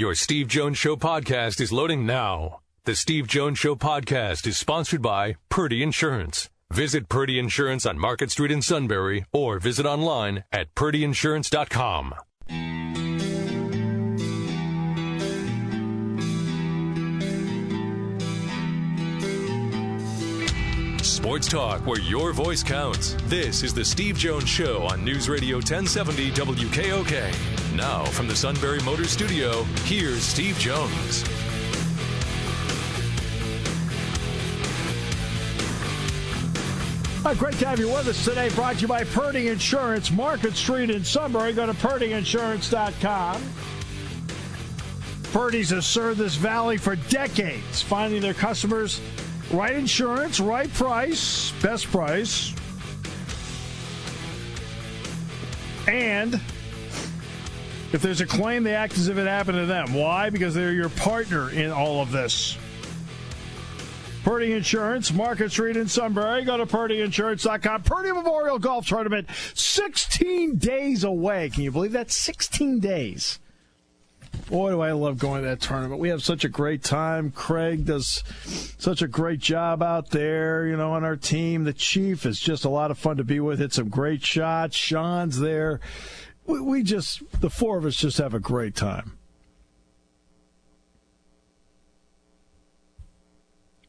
Your Steve Jones Show podcast is loading now. The Steve Jones Show podcast is sponsored by Purdy Insurance. Visit Purdy Insurance on Market Street in Sunbury or visit online at purdyinsurance.com. Sports talk where your voice counts. This is the Steve Jones Show on Newsradio 1070 WKOK. Now from the Sunbury Motors Studio, here's Steve Jones. Great to have you with us today. Brought to you by Purdy Insurance, Market Street in Sunbury. Go to purdyinsurance.com. Purdy's has served this valley for decades, finding their customers right insurance, right price, best price. And if there's a claim, they act as if it happened to them. Why? Because they're your partner in all of this. Purdy Insurance, Market Street in Sunbury. Go to purdyinsurance.com. Purdy Memorial Golf Tournament, 16 days away. Can you believe that? 16 days. Boy, do I love going to that tournament. We have such a great time. Craig does such a great job out there, you know, on our team. The Chief is just a lot of fun to be with. Hit some great shots. Sean's there. We just, the four of us just have a great time.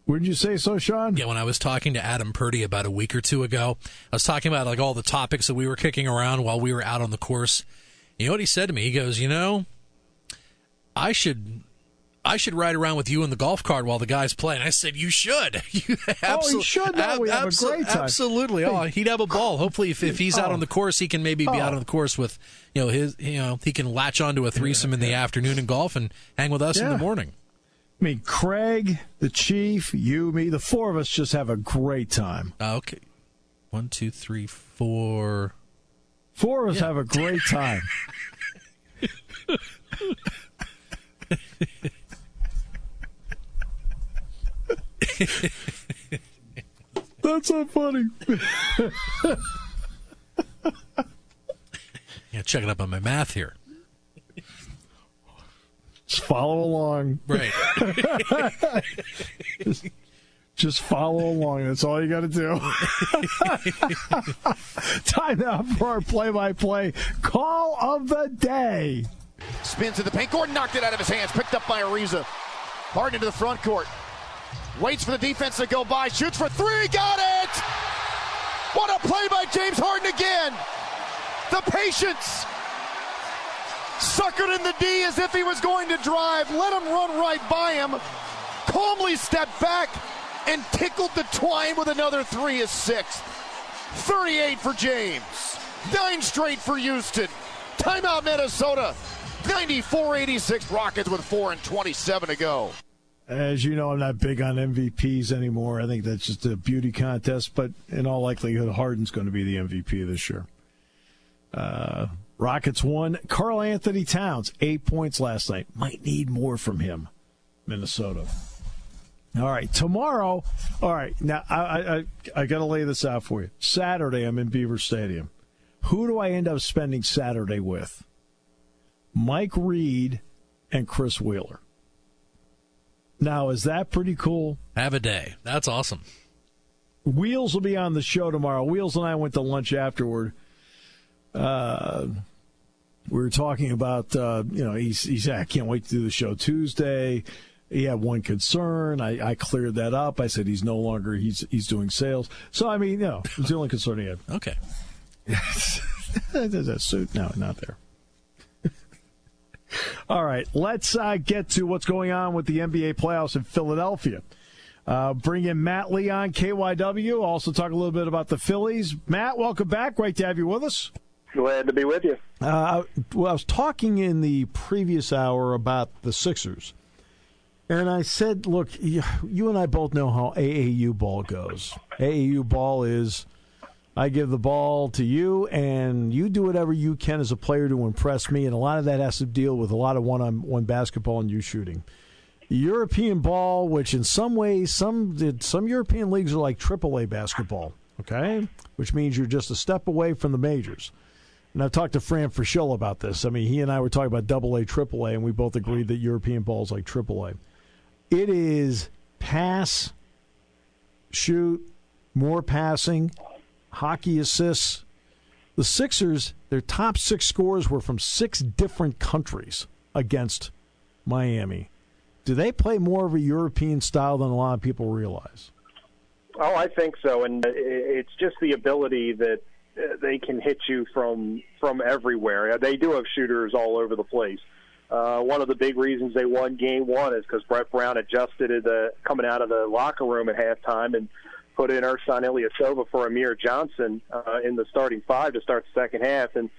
Wouldn't you say so, Sean? Yeah, when I was talking to Adam Purdy about a week or two ago, I was talking about like all the topics that we were kicking around while we were out on the course. You know what he said to me? He goes, you know, I should ride around with you in the golf cart while the guys play. And I said, you should. You should. We have a great time. Absolutely. Oh, he'd have a ball. Hopefully, if he's out on the course, he can maybe be out on the course with, he can latch onto a threesome in the afternoon in golf and hang with us in the morning. I mean, Craig, the Chief, you, me, the four of us just have a great time. Okay. 1, 2, 3, 4. Four of us have a great time. That's so funny. Yeah, checking up on my math here. Just follow along. Right. Just follow along. That's all you got to do. Time now for our play-by-play call of the day. Spins to the paint. Gordon knocked it out of his hands. Picked up by Ariza. Hard into the front court. Waits for the defense to go by. Shoots for three. Got it! What a play by James Harden again. The patience. Suckered in the D as if he was going to drive. Let him run right by him. Calmly stepped back and tickled the twine with another three, his sixth. 38 for James. 9 straight for Houston. Timeout Minnesota. 94-86 Rockets with 4:27 to go. As you know, I'm not big on MVPs anymore. I think that's just a beauty contest, but in all likelihood, Harden's going to be the MVP this year. Rockets won. Karl Anthony Towns, 8 points last night. Might need more from him, Minnesota. All right, tomorrow. All right, now I got to lay this out for you. Saturday, I'm in Beaver Stadium. Who do I end up spending Saturday with? Mike Reed and Chris Wheeler. Now, is that pretty cool? Have a day. That's awesome. Wheels will be on the show tomorrow. Wheels and I went to lunch afterward. We were talking about, he said, I can't wait to do the show Tuesday. He had one concern. I cleared that up. I said he's no longer, he's doing sales. So, I mean, it was the only concern he had. Okay. There's a suit. No, not there. All right, let's get to what's going on with the NBA playoffs in Philadelphia. Bring in Matt Lee on KYW. Also talk a little bit about the Phillies. Matt, welcome back. Great to have you with us. Glad to be with you. I was talking in the previous hour about the Sixers, and I said, look, you and I both know how AAU ball goes. AAU ball is I give the ball to you, and you do whatever you can as a player to impress me, and a lot of that has to deal with a lot of one-on-one basketball and you shooting. European ball, which in some ways, some European leagues are like AAA basketball, okay? Which means you're just a step away from the majors. And I've talked to Fran Fraschilla about this. I mean, he and I were talking about AA, AAA, and we both agreed that European ball is like AAA. It is pass, shoot, more passing, hockey assists. The Sixers, their top 6 scores were from 6 different countries against Miami. Do they play more of a European style than a lot of people realize? Oh, I think so, and it's just the ability that they can hit you from everywhere. They do have shooters all over the place. One of the big reasons they won Game 1 is because Brett Brown adjusted it coming out of the locker room at halftime and put in Ersan Ilyasova for Amir Johnson in the starting 5 to start the second half, and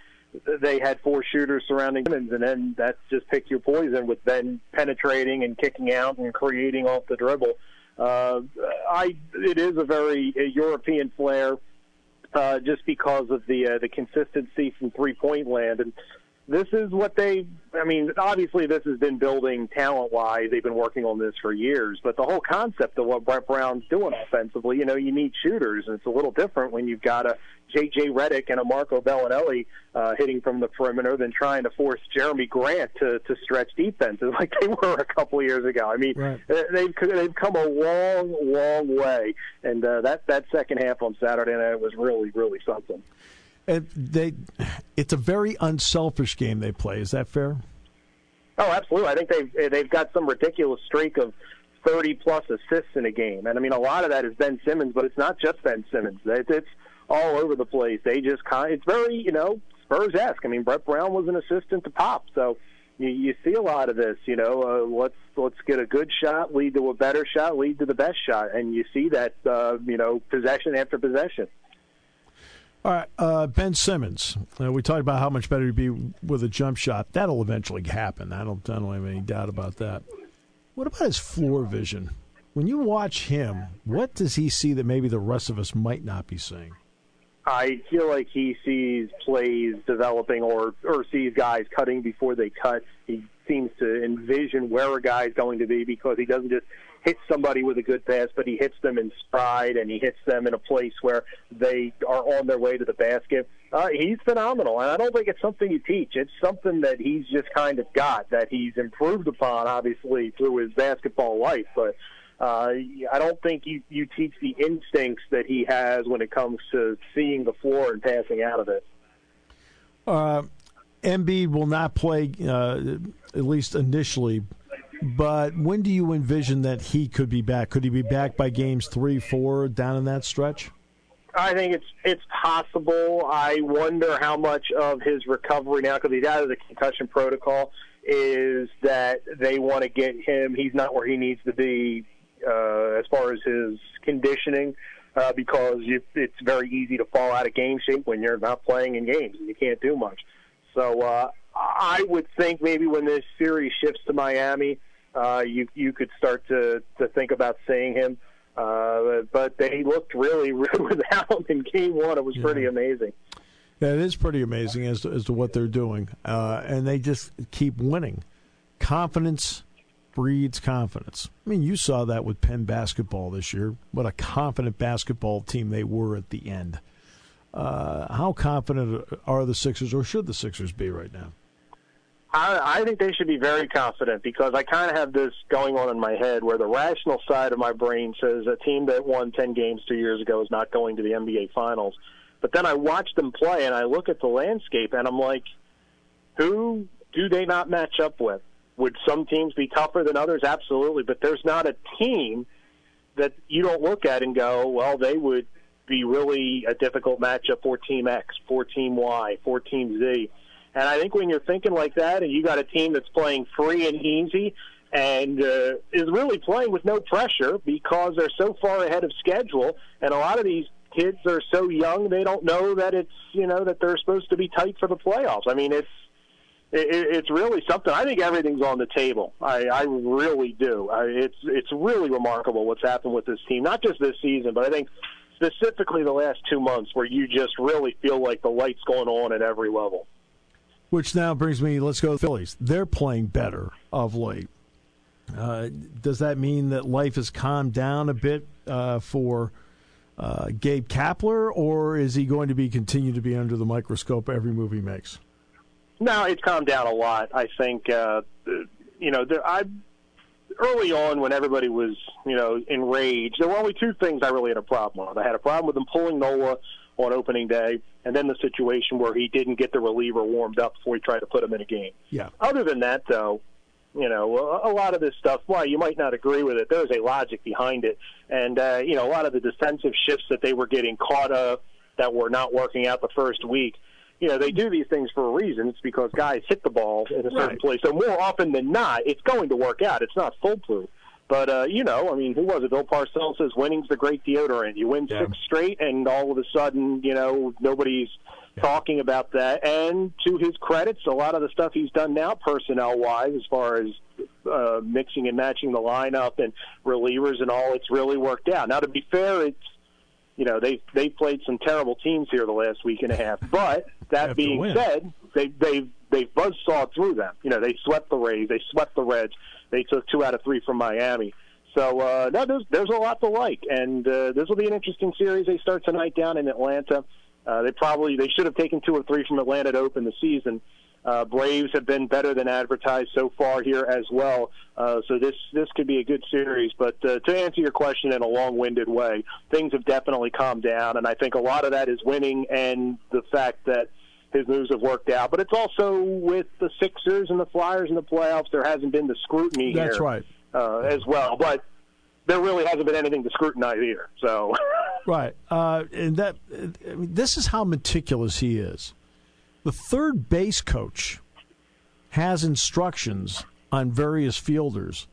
they had 4 shooters surrounding Simmons, and then that's just pick your poison with Ben penetrating and kicking out and creating off the dribble. It is a very European flair just because of the consistency from three-point land. And this is what obviously this has been building talent-wise. They've been working on this for years. But the whole concept of what Brett Brown's doing offensively, you need shooters. And it's a little different when you've got a J.J. Redick and a Marco Bellinelli hitting from the perimeter than trying to force Jeremy Grant to stretch defenses like they were a couple of years ago. I mean, right. They've come a long, long way. And that second half on Saturday night was really, really something. It's a very unselfish game they play. Is that fair? Oh, absolutely. I think they've got some ridiculous streak of 30-plus assists in a game. And, I mean, a lot of that is Ben Simmons, but it's not just Ben Simmons. It's all over the place. It's very, Spurs-esque. I mean, Brett Brown was an assistant to Pop. So you see a lot of this, let's get a good shot, lead to a better shot, lead to the best shot. And you see that, possession after possession. All right, Ben Simmons. We talked about how much better he'd be with a jump shot. That'll eventually happen. I don't have any doubt about that. What about his floor vision? When you watch him, what does he see that maybe the rest of us might not be seeing? I feel like he sees plays developing or sees guys cutting before they cut. He seems to envision where a guy's going to be because he doesn't just hit somebody with a good pass, but he hits them in stride and he hits them in a place where they are on their way to the basket. He's phenomenal, and I don't think it's something you teach. It's something that he's just kind of got, that he's improved upon, obviously, through his basketball life. But I don't think you teach the instincts that he has when it comes to seeing the floor and passing out of it. Embiid will not play, at least initially. But when do you envision that he could be back? Could he be back by games 3, 4 down in that stretch? I think it's possible. I wonder how much of his recovery now, because he's out of the concussion protocol, is that they want to get him. He's not where he needs to be as far as his conditioning, because it's very easy to fall out of game shape when you're not playing in games and you can't do much. So I would think maybe when this series shifts to Miami, you could start to think about seeing him. But they looked really, really without him in Game 1. It was pretty amazing. Yeah, it is pretty amazing as to what they're doing. And they just keep winning. Confidence breeds confidence. I mean, you saw that with Penn basketball this year. What a confident basketball team they were at the end. How confident are the Sixers, or should the Sixers be right now? I think they should be very confident, because I kind of have this going on in my head where the rational side of my brain says a team that won 10 games 2 years ago is not going to the NBA Finals. But then I watch them play and I look at the landscape and I'm like, who do they not match up with? Would some teams be tougher than others? Absolutely. But there's not a team that you don't look at and go, well, they would be really a difficult matchup for Team X, for Team Y, for Team Z. And I think when you're thinking like that and you got a team that's playing free and easy and is really playing with no pressure because they're so far ahead of schedule, and a lot of these kids are so young they don't know that it's, that they're supposed to be tight for the playoffs. I mean, it's really something. I think everything's on the table. I really do. It's really remarkable what's happened with this team, not just this season, but I think specifically the last 2 months, where you just really feel like the light's going on at every level. Which now brings me, let's go to the Phillies. They're playing better of late. Does that mean that life has calmed down a bit for Gabe Kapler, or is he going to continue to be under the microscope every move he makes? No, it's calmed down a lot. I think, early on when everybody was, enraged, there were only two things I really had a problem with. I had a problem with him pulling Nola on opening day, and then the situation where he didn't get the reliever warmed up before he tried to put him in a game. Yeah. Other than that, though, a lot of this stuff, while you might not agree with it, there's a logic behind it. And, a lot of the defensive shifts that they were getting caught up that were not working out the first week, they do these things for a reason. It's because guys hit the ball in a certain place. So more often than not, it's going to work out. It's not foolproof. But, who was it? Bill Parcells says winning's the great deodorant. You win 6 straight, and all of a sudden, nobody's talking about that. And to his credits, a lot of the stuff he's done now personnel-wise, as far as mixing and matching the lineup and relievers and all, it's really worked out. Now, to be fair, it's they've played some terrible teams here the last week and a half. But that being said, they've buzzsawed through them. They swept the Rays, they swept the Reds, they took 2 out of 3 from Miami. So there's a lot to like, and this will be an interesting series. They start tonight down in Atlanta. They should have taken 2 or 3 from Atlanta to open the season. Braves have been better than advertised so far here as well. So this could be a good series. But to answer your question in a long-winded way, things have definitely calmed down, and I think a lot of that is winning and the fact that his moves have worked out. But it's also with the Sixers and the Flyers in the playoffs, there hasn't been the scrutiny That's here right. As well. But there really hasn't been anything to scrutinize either. So right. This is how meticulous he is. The third base coach has instructions on various fielders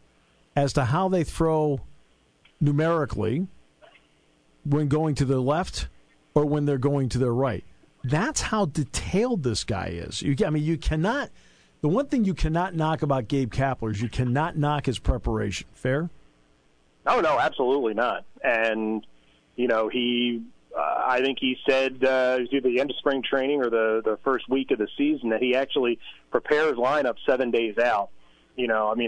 as to how they throw numerically when going to their left or when they're going to their right. That's how detailed this guy is. You cannot. The one thing you cannot knock about Gabe Kapler is you cannot knock his preparation. Fair? Oh, no, absolutely not. And, I think he said it was either the end of spring training or the first week of the season that he actually prepares lineups 7 days out.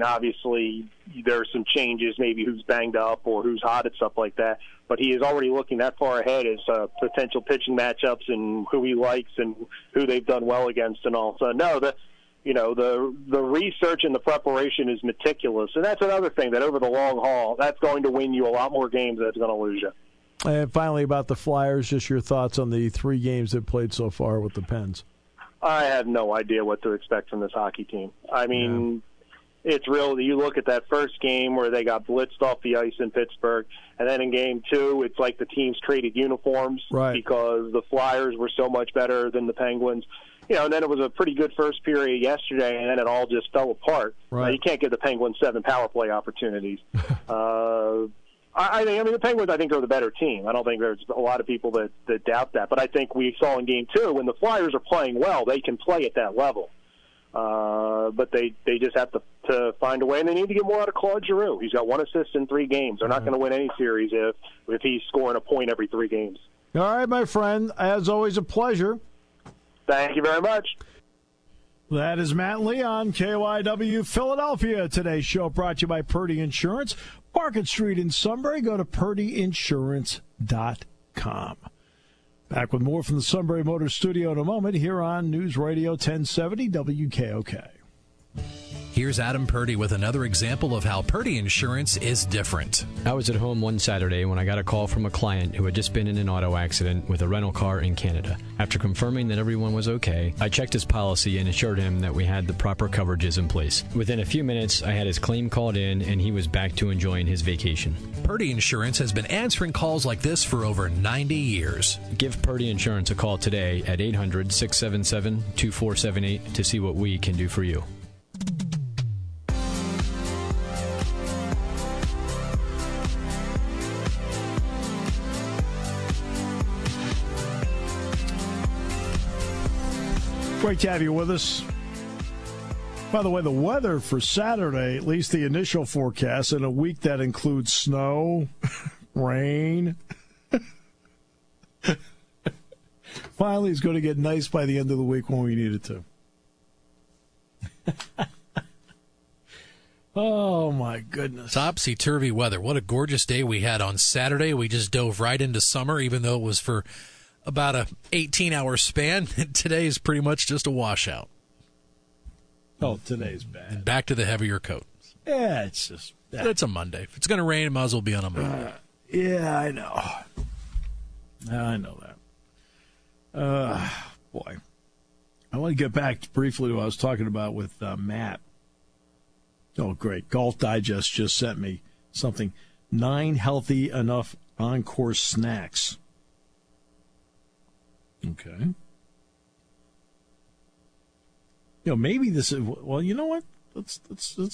Obviously there are some changes, maybe who's banged up or who's hot and stuff like that. But he is already looking that far ahead as potential pitching matchups and who he likes and who they've done well against and all. So, no, the research and the preparation is meticulous. And that's another thing, that over the long haul, that's going to win you a lot more games than it's going to lose you. And finally, about the Flyers, just your thoughts on the 3 games they've played so far with the Pens. I have no idea what to expect from this hockey team. It's really, you look at that first game where they got blitzed off the ice in Pittsburgh, and then in game 2, it's like the teams traded uniforms because the Flyers were so much better than the Penguins. And then it was a pretty good first period yesterday, and then it all just fell apart. Right. You can't give the Penguins 7 power play opportunities. The Penguins, I think, are the better team. I don't think there's a lot of people that doubt that. But I think we saw in game 2, when the Flyers are playing well, they can play at that level. But they just have to find a way, and they need to get more out of Claude Giroux. He's got 1 assist in 3 games. They're not going to win any series if he's scoring a point every 3 games. All right, my friend. As always, a pleasure. Thank you very much. That is Matt Leon, KYW Philadelphia. Today's show brought to you by Purdy Insurance. Market Street in Sunbury. Go to purdyinsurance.com. Back with more from the Sunbury Motors Studio in a moment here on News Radio 1070 WKOK. Here's Adam Purdy with another example of how Purdy Insurance is different. I was at home one Saturday when I got a call from a client who had just been in an auto accident with a rental car in Canada. After confirming that everyone was okay, I checked his policy and assured him that we had the proper coverages in place. Within a few minutes, I had his claim called in and he was back to enjoying his vacation. Purdy Insurance has been answering calls like this for over 90 years. Give Purdy Insurance a call today at 800-677-2478 to see what we can do for you. Great to have you with us. By the way, the weather for Saturday, at least the initial forecast, in a week that includes snow, rain. Finally, it's going to get nice by the end of the week when we need it to. Oh, my goodness. Topsy-turvy weather. What a gorgeous day we had on Saturday. We just dove right into summer, even though it was for about a 18-hour span. Today is pretty much just a washout. Oh, today's bad. And back to the heavier coat. Yeah, it's just... It's a Monday. If it's going to rain, it might as well be on a Monday. Yeah, I know. I know that. Boy. I want to get back briefly to what I was talking about with Matt. Oh, great. Golf Digest just sent me something. 9 healthy enough on-course snacks. Okay. Maybe this is... Well, you know what? Let's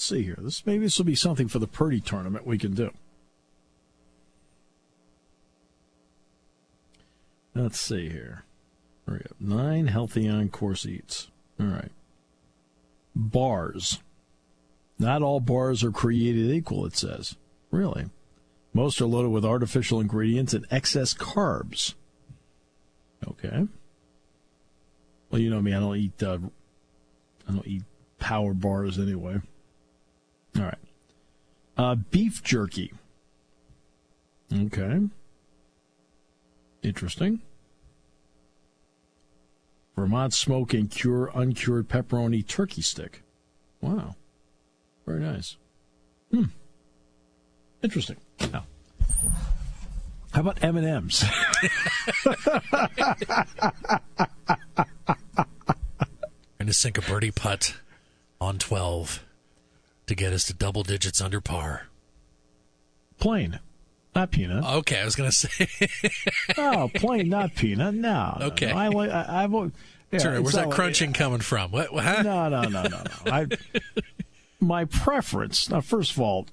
see here. Maybe this will be something for the Purdy tournament we can do. Let's see here. We go. 9 healthy on-course eats. All right. Bars. Not all bars are created equal, it says. Really? Most are loaded with artificial ingredients and excess carbs. Okay. Well, you know me. I don't eat power bars anyway. All right. Beef jerky. Okay. Interesting. Vermont smoke and cure uncured pepperoni turkey stick. Wow. Very nice. Interesting. Now, how about M&M's? Going to sink a birdie putt on 12 to get us to double digits under par. Plain, not peanut. Okay, I was going to say. Oh, plain, not peanut. No. Okay. No. Where's that crunching coming from? What? No. My preference. Now, first of all,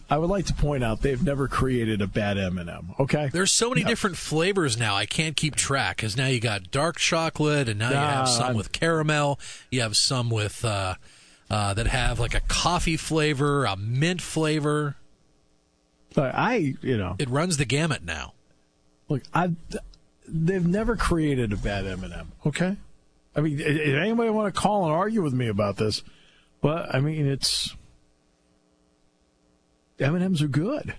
I would like to point out they've never created a bad M&M. Okay. There's so many different flavors now. I can't keep track because now you got dark chocolate, and now you have some with caramel. You have some with that have like a coffee flavor, a mint flavor. It runs the gamut now. Look, they've never created a bad M&M. Okay. I mean, if anybody want to call and argue with me about this, but I mean, M&Ms are good.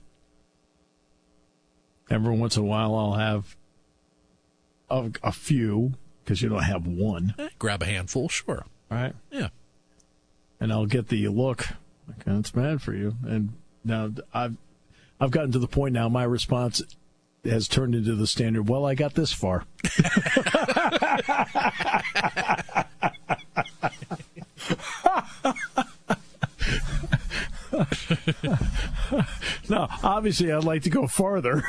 Every once in a while, I'll have a few because you don't have one. Grab a handful, sure. Right? Yeah. And I'll get the look. Like, that's bad for you. And now I've gotten to the point now. My response has turned into the standard. Well, I got this far. Now, obviously, I'd like to go farther.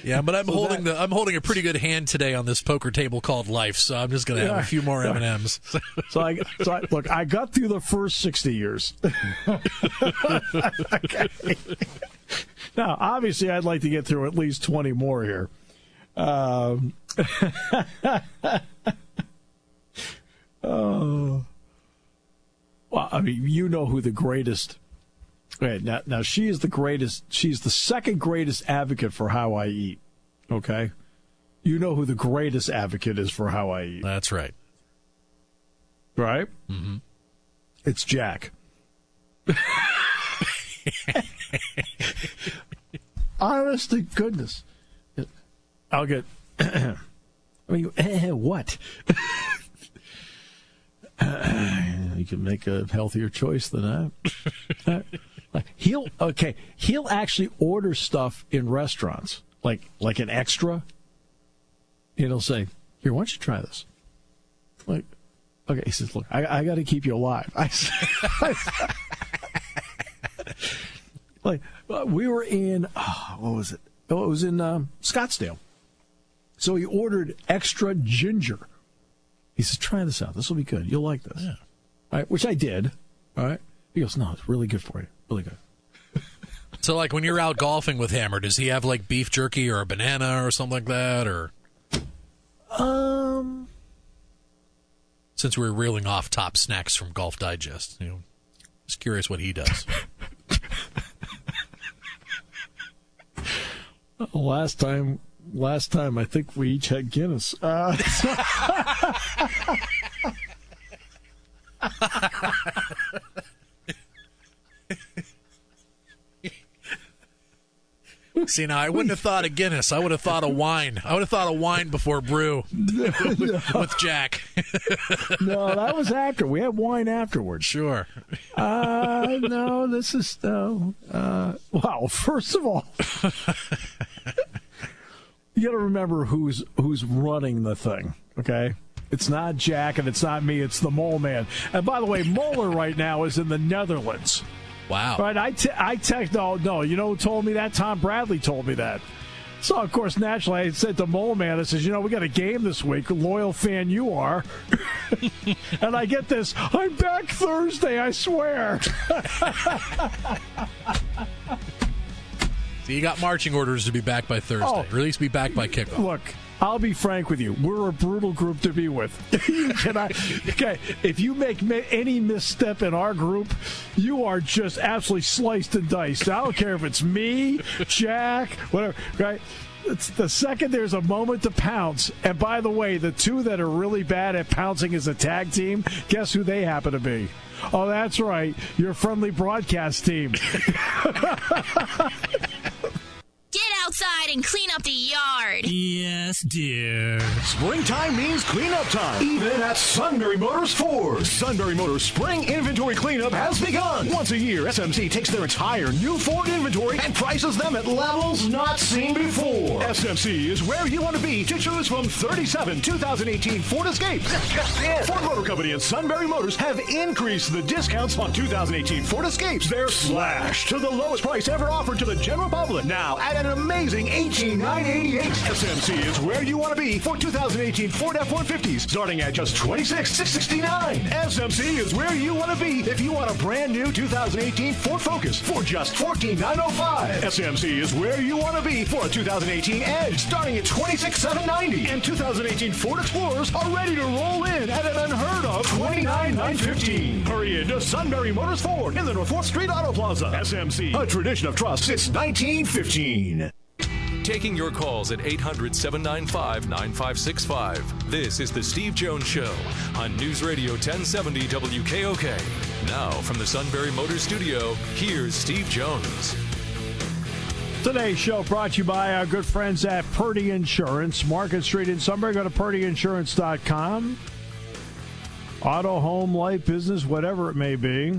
Yeah, but I'm holding a pretty good hand today on this poker table called life, so I'm just going to have a few more M&Ms. So I got through the first 60 years. Okay. Now, obviously, I'd like to get through at least 20 more here. Well, I mean, you know who the greatest. Okay, now she is the greatest. She's the second greatest advocate for how I eat. Okay, you know who the greatest advocate is for how I eat. That's right. Right? Mm-hmm. It's Jack. Honest to goodness, I'll get. I mean, what? You can make a healthier choice than that. He'll actually order stuff in restaurants, like an extra. And he'll say, "Here, why don't you try this?" Like, okay, he says, "Look, I got to keep you alive." Like, we were in, what was it? Oh, it was in Scottsdale. So he ordered extra ginger. He says, "Try this out. This will be good. You'll like this." Yeah. All right, which I did. All right. He goes, "No, it's really good for you. Really good." So, like, when you're out golfing with Hammer, does he have, like, beef jerky or a banana or something like that, or? Since we're reeling off top snacks from Golf Digest, just curious what he does. Last time, I think we each had Guinness. See, now I wouldn't have thought of Guinness. I would have thought of wine. I would have thought of wine before brew with Jack. No, that was after. We had wine afterwards. Sure. No, this is wow. First of all, you got to remember who's running the thing. Okay, it's not Jack and it's not me. It's the Mole Man. And by the way, Moeller right now is in the Netherlands. Wow. Right? I text. No. You know who told me that? Tom Bradley told me that. So, of course, naturally, I said to Mole Man, I says, we got a game this week. Loyal fan you are. And I get this, I'm back Thursday, I swear. So you got marching orders to be back by Thursday, or at least be back by kickoff. Look, I'll be frank with you. We're a brutal group to be with. Okay, if you make any misstep in our group, you are just absolutely sliced and diced. I don't care if it's me, Jack, whatever. Right? It's the second there's a moment to pounce. And by the way, the two that are really bad at pouncing as a tag team, guess who they happen to be? Oh, that's right, your friendly broadcast team. Get outside and clean up the yard. Yes, dear. Springtime means cleanup time, even at Sunbury Motors Ford. Sunbury Motors Spring Inventory Cleanup has begun. Once a year, SMC takes their entire new Ford inventory and prices them at levels not seen before. SMC is where you want to be to choose from 37 2018 Ford Escapes. Just in. Ford Motor Company and Sunbury Motors have increased the discounts on 2018 Ford Escapes. They're slashed to the lowest price ever offered to the general public. Now at an amazing $18,988. SMC is where you want to be for 2018 Ford F-150s, starting at just $26,669. SMC is where you want to be if you want a brand new 2018 Ford Focus for just $14,905. SMC is where you want to be for a 2018 Edge, starting at $26,790. And 2018 Ford Explorers are ready to roll in at an unheard of $29,915. Hurry in to Sunbury Motors Ford in the North 4th Street Auto Plaza. SMC, a tradition of trust since 1915. Taking your calls at 800-795-9565. This is the Steve Jones Show on News Radio 1070 WKOK. Now from the Sunbury Motors Studio, here's Steve Jones. Today's show brought to you by our good friends at Purdy Insurance, Market Street in Sunbury. Go to purdyinsurance.com. Auto, home, life, business, whatever it may be.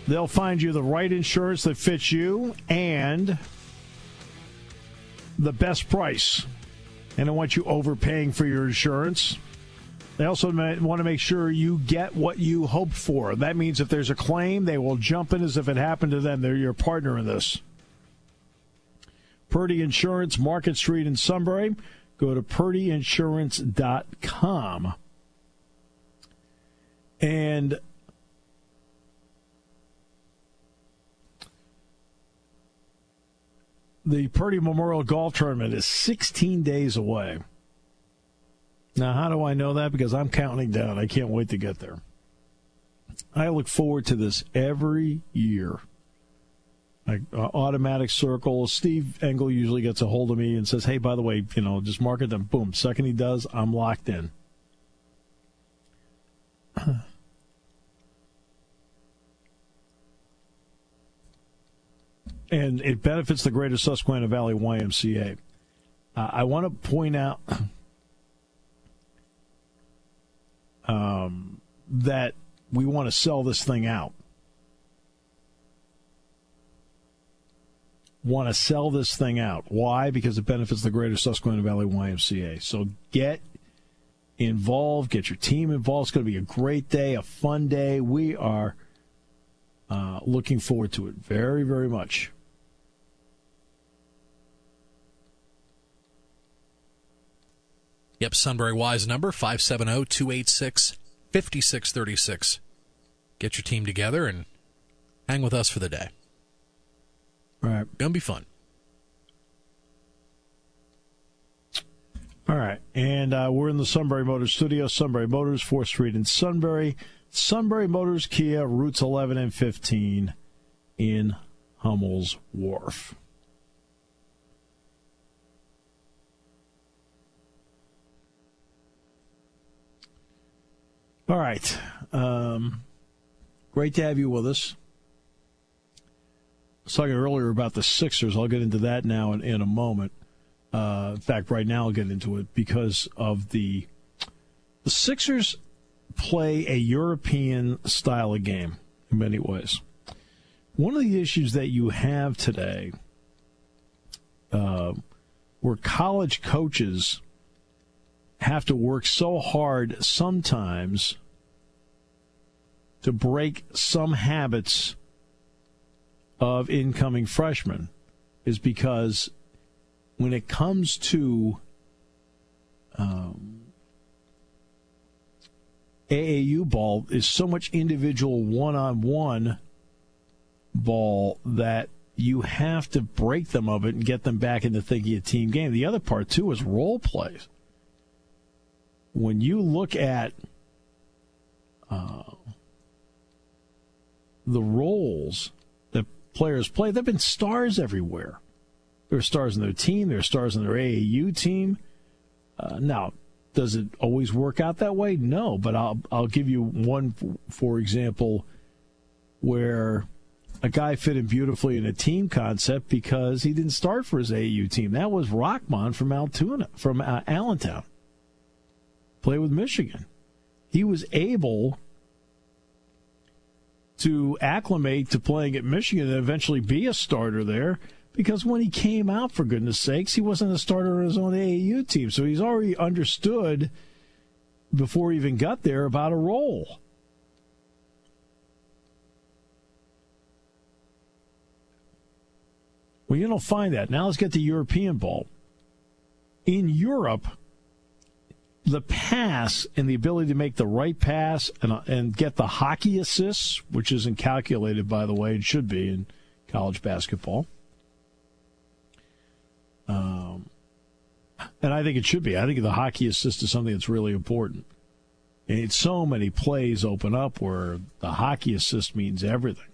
They'll find you the right insurance that fits you and the best price. And don't want you overpaying for your insurance. They also want to make sure you get what you hope for. That means if there's a claim, they will jump in as if it happened to them. They're your partner in this. Purdy Insurance, Market Street in Sunbury. Go to purdyinsurance.com. And the Purdy Memorial Golf Tournament is 16 days away. Now, how do I know that? Because I'm counting down. I can't wait to get there. I look forward to this every year. Automatic circle. Steve Engel usually gets a hold of me and says, hey, by the way, just mark it. Then boom. Second he does, I'm locked in. And it benefits the Greater Susquehanna Valley YMCA. I want to point out that we want to sell this thing out. Want to sell this thing out. Why? Because it benefits the Greater Susquehanna Valley YMCA. So get involved. Get your team involved. It's going to be a great day, a fun day. We are looking forward to it very, very much. Yep, Sunbury Wise number, 570-286-5636. Get your team together and hang with us for the day. All right. Gonna be fun. All right. And we're in the Sunbury Motors studio. Sunbury Motors, 4th Street in Sunbury. Sunbury Motors Kia, routes 11 and 15 in Hummel's Wharf. All right. Great to have you with us. was talking earlier about the Sixers. I'll get into that now in a moment. In fact, right now I'll get into it because of the Sixers play a European style of game in many ways. One of the issues that you have today, where college coaches have to work so hard sometimes to break some habits of incoming freshmen, is because when it comes to AAU ball, is so much individual one-on-one ball that you have to break them of it and get them back into thinking a team game. The other part, too, is role plays. When you look at the roles that players play, there have been stars everywhere. There are stars in their team. There are stars in their AAU team. Now, does it always work out that way? No, but I'll give you one, for example, where a guy fit in beautifully in a team concept because he didn't start for his AAU team. That was Rockmon from Allentown. Played with Michigan. He was able to acclimate to playing at Michigan and eventually be a starter there, because when he came out, for goodness sakes, he wasn't a starter on his own AAU team. So he's already understood before he even got there about a role. Well, you don't find that. Now let's get to European ball. In Europe, the pass and the ability to make the right pass and get the hockey assists, which isn't calculated, by the way, it should be in college basketball. And I think it should be. I think the hockey assist is something that's really important. And so many plays open up where the hockey assist means everything.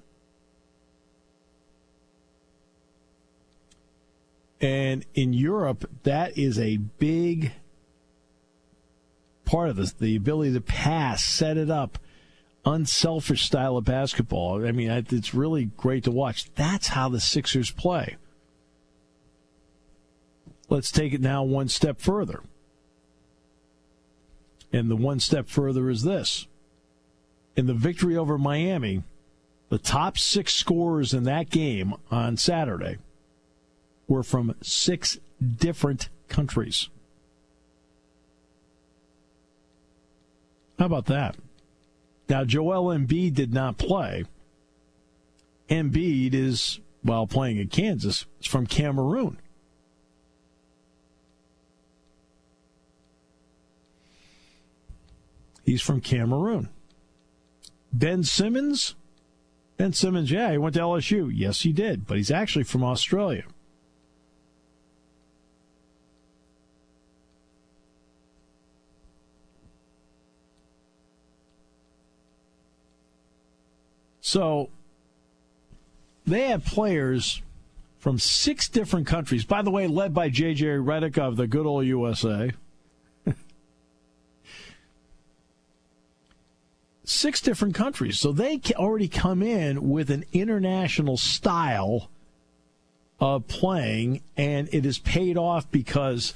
And in Europe, that is a big part of this, the ability to pass, set it up, unselfish style of basketball. I mean, it's really great to watch. That's how the Sixers play. Let's take it now one step further. And the one step further is this. In the victory over Miami, the top 6 scorers in that game on Saturday were from 6 different countries. How about that? Now, Joel Embiid did not play. Embiid is, while playing in Kansas, is from Cameroon. He's from Cameroon. Ben Simmons, yeah, he went to LSU. Yes, he did, but he's actually from Australia. So they have players from 6 different countries, by the way, led by J.J. Redick of the good old USA. 6 different countries. So they already come in with an international style of playing, and it is paid off because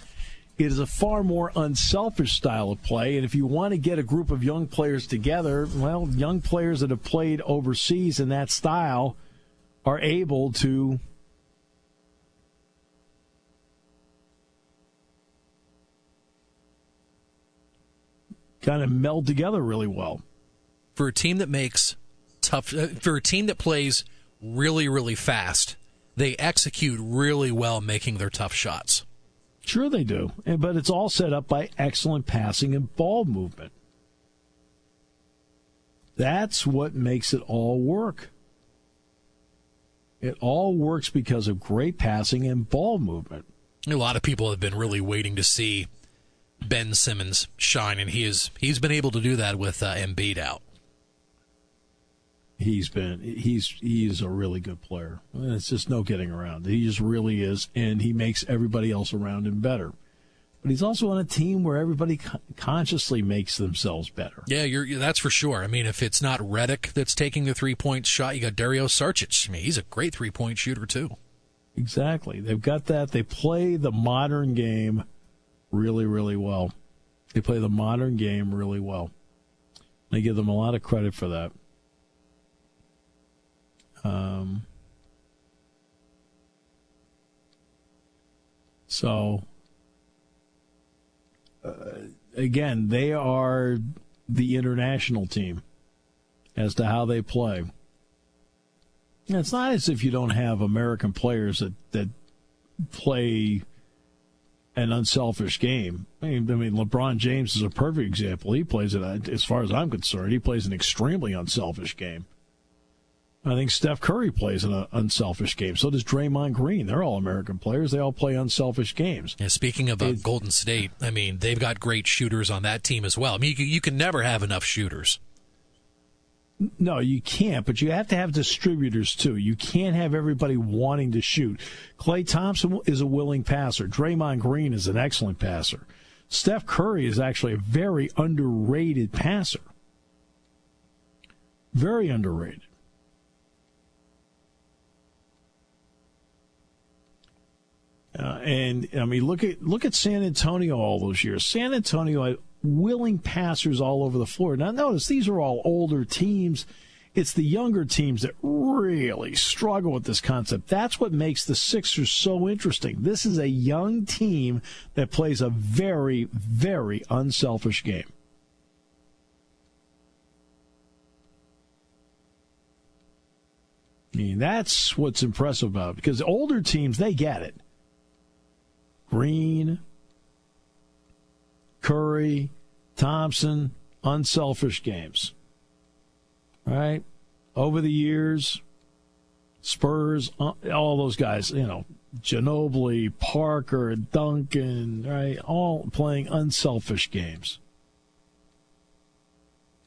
it is a far more unselfish style of play. And if you want to get a group of young players together, well, young players that have played overseas in that style are able to kind of meld together really well. For a team that for a team that plays really, really fast, they execute really well making their tough shots. Sure they do, but it's all set up by excellent passing and ball movement. That's what makes it all work. It all works because of great passing and ball movement. A lot of people have been really waiting to see Ben Simmons shine, and he's been able to do that with Embiid out. He's a really good player. It's just no getting around. He just really is, and he makes everybody else around him better. But he's also on a team where everybody consciously makes themselves better. Yeah, that's for sure. I mean, if it's not Reddick that's taking the three-point shot, you got Dario Saric. I mean, he's a great three-point shooter, too. Exactly. They've got that. They play the modern game really, really well. They play the modern game really well. I give them a lot of credit for that. Again, they are the international team as to how they play. And it's not as if you don't have American players that play an unselfish game. I mean, LeBron James is a perfect example. He plays it, as far as I'm concerned, he plays an extremely unselfish game. I think Steph Curry plays an unselfish game. So does Draymond Green. They're all American players. They all play unselfish games. Yeah, speaking of Golden State, I mean, they've got great shooters on that team as well. I mean, you can never have enough shooters. No, you can't, but you have to have distributors, too. You can't have everybody wanting to shoot. Klay Thompson is a willing passer. Draymond Green is an excellent passer. Steph Curry is actually a very underrated passer. Very underrated. And I mean, look at San Antonio all those years. San Antonio had willing passers all over the floor. Now, notice these are all older teams. It's the younger teams that really struggle with this concept. That's what makes the Sixers so interesting. This is a young team that plays a very, very unselfish game. I mean, that's what's impressive about it, because older teams, they get it. Green, Curry, Thompson, unselfish games. Right? Over the years, Spurs, all those guys, Ginobili, Parker, Duncan, right? All playing unselfish games.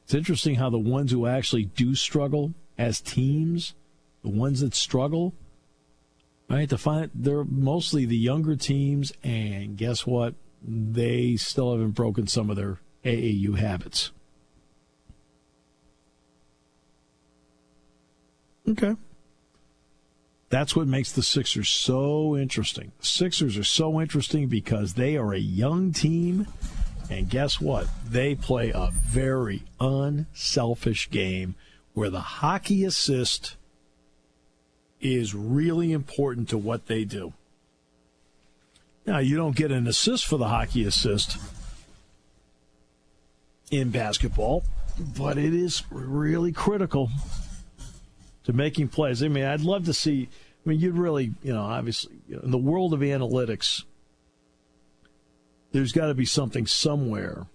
It's interesting how the ones who actually do struggle as teams, the ones that struggle, right, they're mostly the younger teams, and guess what? They still haven't broken some of their AAU habits. Okay. That's what makes the Sixers so interesting. The Sixers are so interesting because they are a young team, and guess what? They play a very unselfish game where the hockey assist is really important to what they do. Now, you don't get an assist for the hockey assist in basketball, but it is really critical to making plays. I mean, I'd love to see, you'd really, obviously, in the world of analytics, there's got to be something somewhere.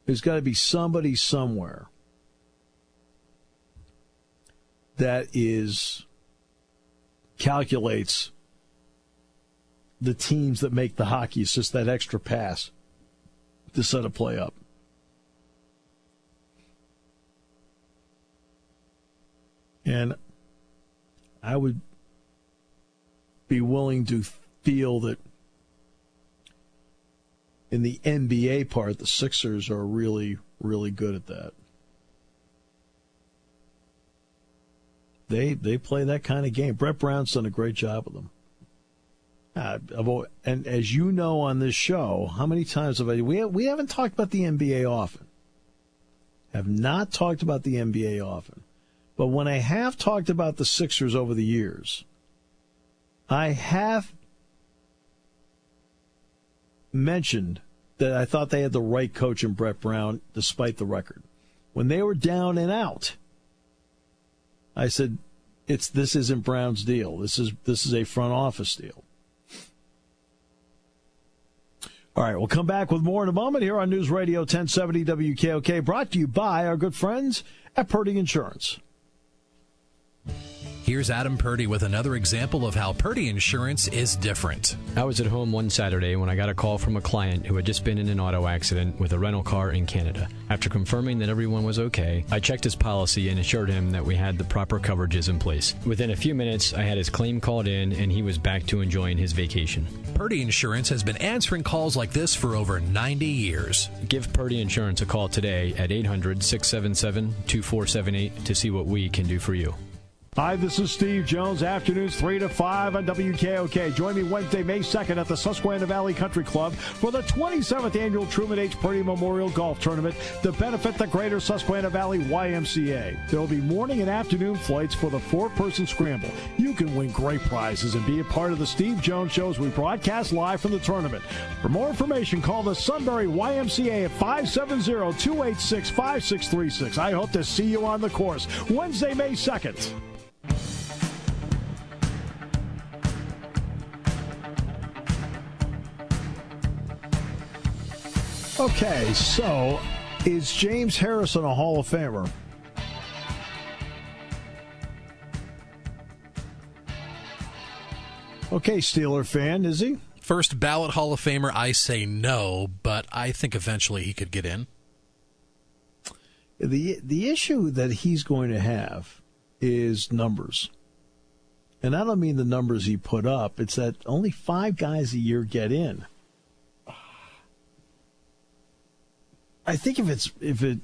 There's got to be somebody somewhere that calculates the teams that make the hockey assist, that extra pass to set a play up. And I would be willing to feel that in the NBA part, the Sixers are really, really good at that. They play that kind of game. Brett Brown's done a great job with them. And as you know on this show, how many times have we haven't talked about the NBA often. Have not talked about the NBA often. But when I have talked about the Sixers over the years, I have mentioned that I thought they had the right coach in Brett Brown, despite the record. When they were down and out, I said, this isn't Brown's deal. This is a front office deal. All right, we'll come back with more in a moment here on News Radio 1070 WKOK, brought to you by our good friends at Purdy Insurance. Here's Adam Purdy with another example of how Purdy Insurance is different. I was at home one Saturday when I got a call from a client who had just been in an auto accident with a rental car in Canada. After confirming that everyone was okay, I checked his policy and assured him that we had the proper coverages in place. Within a few minutes, I had his claim called in and he was back to enjoying his vacation. Purdy Insurance has been answering calls like this for over 90 years. Give Purdy Insurance a call today at 800-677-2478 to see what we can do for you. Hi, this is Steve Jones. Afternoons 3 to 5 on WKOK. Join me Wednesday, May 2nd at the Susquehanna Valley Country Club for the 27th Annual Truman H. Purdy Memorial Golf Tournament to benefit the Greater Susquehanna Valley YMCA. There will be morning and afternoon flights for the 4-person scramble. You can win great prizes and be a part of the Steve Jones Show as we broadcast live from the tournament. For more information, call the Sunbury YMCA at 570-286-5636. I hope to see you on the course Wednesday, May 2nd. Okay, so is James Harrison a Hall of Famer? Okay, Steeler fan, is he? First ballot Hall of Famer, I say no, but I think eventually he could get in. The issue that he's going to have is numbers. And I don't mean the numbers he put up. It's that only 5 guys a year get in. I think if it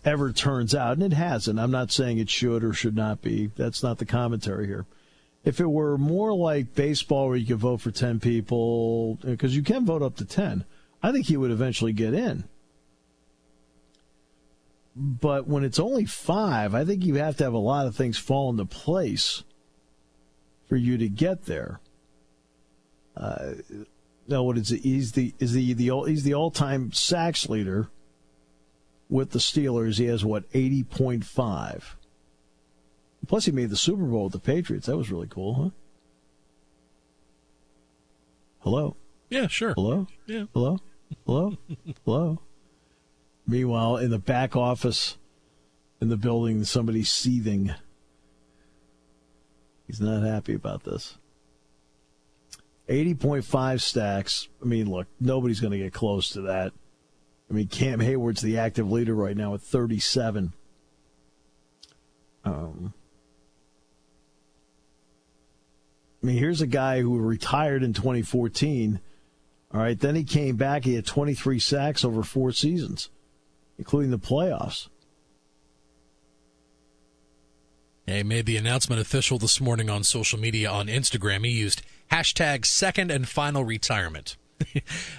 ever turns out, and it hasn't, I'm not saying it should or should not be. That's not the commentary here. If it were more like baseball where you could vote for 10 people, because you can vote up to 10, I think he would eventually get in. But when it's only 5, I think you have to have a lot of things fall into place for you to get there. No, what is it? He's the all-time sacks leader with the Steelers. He has 80.5. Plus, he made the Super Bowl with the Patriots. That was really cool, huh? Hello. Yeah, sure. Hello. Yeah. Hello. Hello. Hello. Meanwhile, in the back office, in the building, somebody's seething. He's not happy about this. 80.5 stacks. I mean, look, nobody's going to get close to that. I mean, Cam Hayward's the active leader right now at 37. I mean, here's a guy who retired in 2014. All right, then he came back. He had 23 sacks over 4 seasons, including the playoffs. He made the announcement official this morning on social media on Instagram. He used hashtag second and final retirement.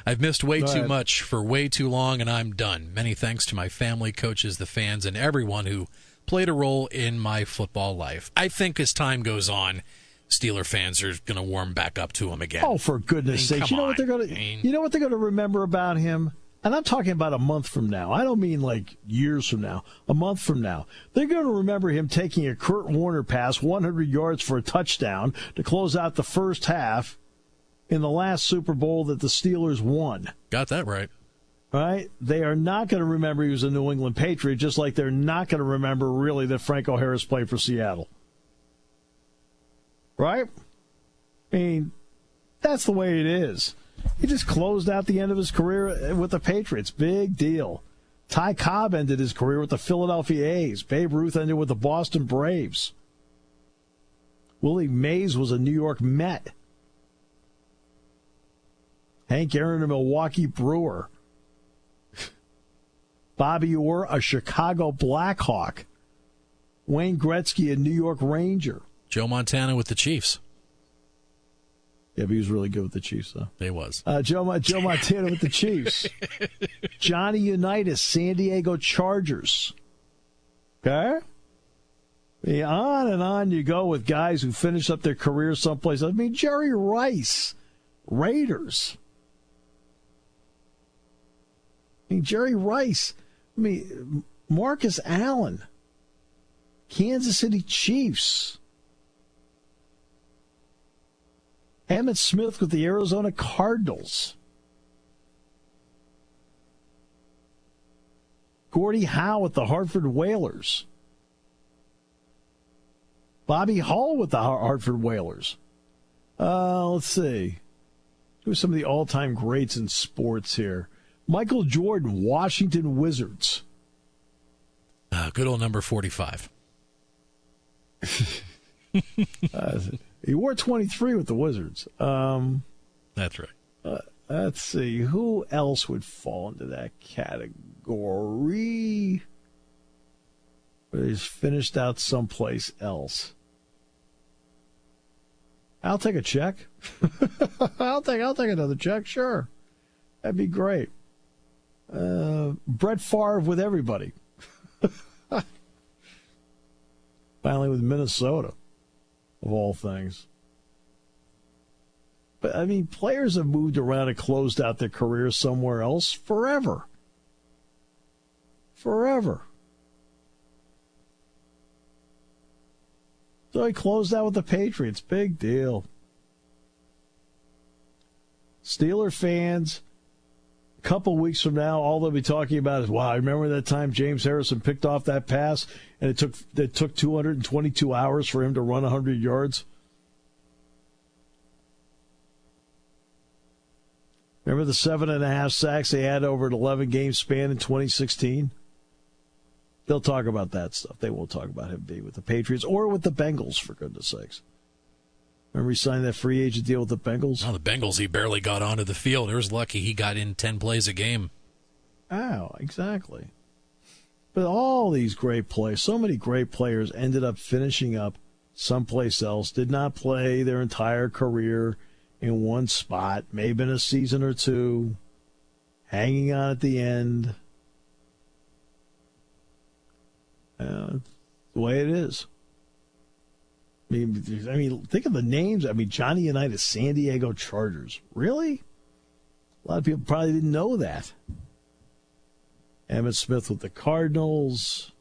I've missed way too much for way too long, and I'm done. Many thanks to my family, coaches, the fans, and everyone who played a role in my football life. I think as time goes on, Steeler fans are going to warm back up to him again. Oh, for goodness sakes. You know what they're going to remember about him? And I'm talking about a month from now. I don't mean like years from now. A month from now. They're going to remember him taking a Kurt Warner pass 100 yards for a touchdown to close out the first half in the last Super Bowl that the Steelers won. Got that right. Right? They are not going to remember he was a New England Patriot, just like they're not going to remember really that Franco Harris played for Seattle. Right? I mean, that's the way it is. He just closed out the end of his career with the Patriots. Big deal. Ty Cobb ended his career with the Philadelphia A's. Babe Ruth ended with the Boston Braves. Willie Mays was a New York Met. Hank Aaron, a Milwaukee Brewer. Bobby Orr, a Chicago Blackhawk. Wayne Gretzky, a New York Ranger. Joe Montana with the Chiefs. Yeah, but he was really good with the Chiefs, though. He was. Joe Montana with the Chiefs. Johnny Unitas, San Diego Chargers. Okay? On and on you go with guys who finish up their careers someplace. I mean, Jerry Rice, Raiders. I mean, Jerry Rice. I mean, Marcus Allen, Kansas City Chiefs. Emmitt Smith with the Arizona Cardinals. Gordie Howe with the Hartford Whalers. Bobby Hull with the Hartford Whalers. Let's see. Who's some of the all-time greats in sports here? Michael Jordan, Washington Wizards. Good old number 45. He wore 23 with the Wizards. That's right. Let's see. Who else would fall into that category? But he's finished out someplace else. I'll take a check. I'll take another check. Sure, that'd be great. Brett Favre with everybody. Finally, with Minnesota, of all things. But I mean, players have moved around and closed out their careers somewhere else forever. Forever. So he closed out with the Patriots. Big deal. Steeler fans, a couple weeks from now, all they'll be talking about is, wow, I remember that time James Harrison picked off that pass, and it took 222 hours for him to run 100 yards. Remember the 7.5 sacks they had over an 11-game span in 2016? They'll talk about that stuff. They won't talk about him being with the Patriots or with the Bengals, for goodness sakes. Remember he signed that free agent deal with the Bengals? Oh, the Bengals, he barely got onto the field. It was lucky he got in 10 plays a game. Oh, exactly. But all these great players, so many great players ended up finishing up someplace else, did not play their entire career in one spot, maybe in a season or two, hanging on at the end. The way it is. I mean, think of the names. I mean, Johnny Unitas, San Diego Chargers. Really? A lot of people probably didn't know that. Emmitt Smith with the Cardinals.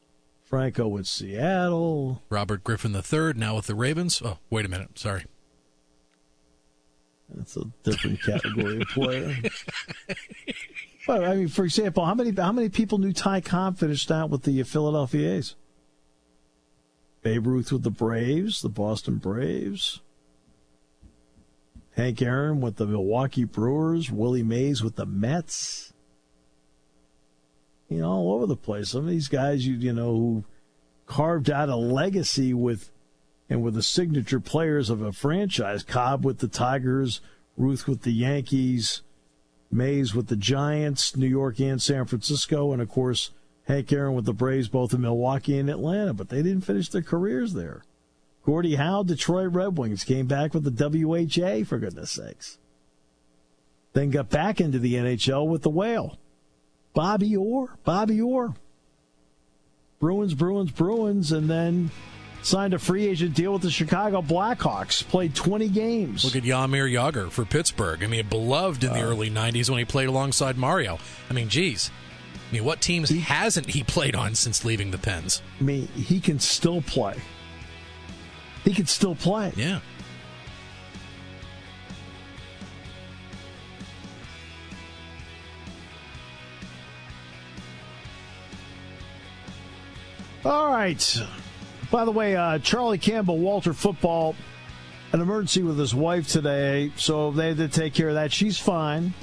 Franco with Seattle. Robert Griffin III, now with the Ravens. Oh, wait a minute. Sorry. That's a different category of player. But, I mean, for example, how many people knew Ty Cobb finished out with the Philadelphia A's? Babe Ruth with the Braves, the Boston Braves. Hank Aaron with the Milwaukee Brewers. Willie Mays with the Mets. You know, all over the place. Some of these guys, you know, who carved out a legacy with the signature players of a franchise. Cobb with the Tigers, Ruth with the Yankees, Mays with the Giants, New York and San Francisco, and, of course, Hank Aaron with the Braves, both in Milwaukee and Atlanta, but they didn't finish their careers there. Gordie Howe, Detroit Red Wings, came back with the WHA, for goodness sakes. Then got back into the NHL with the Whale. Bobby Orr. Bruins, and then signed a free agent deal with the Chicago Blackhawks. Played 20 games. Look at Jaromir Jagr for Pittsburgh. I mean, beloved in the early 90s when he played alongside Mario. I mean, geez. I mean, what teams hasn't he played on since leaving the Pens? I mean, he can still play. Yeah. All right. By the way, Charlie Campbell, Walter Football, an emergency with his wife today, so they had to take care of that. She's fine,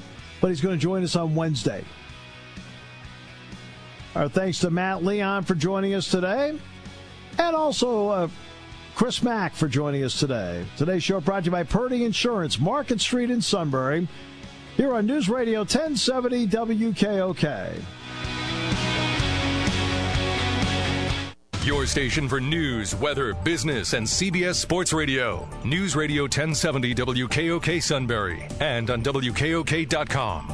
but he's going to join us on Wednesday. Our thanks to Matt Leon for joining us today, and also Chris Mack for joining us today. Today's show brought to you by Purdy Insurance, Market Street in Sunbury, here on Newsradio 1070 WKOK. Your station for news, weather, business, and CBS Sports Radio. Newsradio 1070 WKOK Sunbury and on WKOK.com.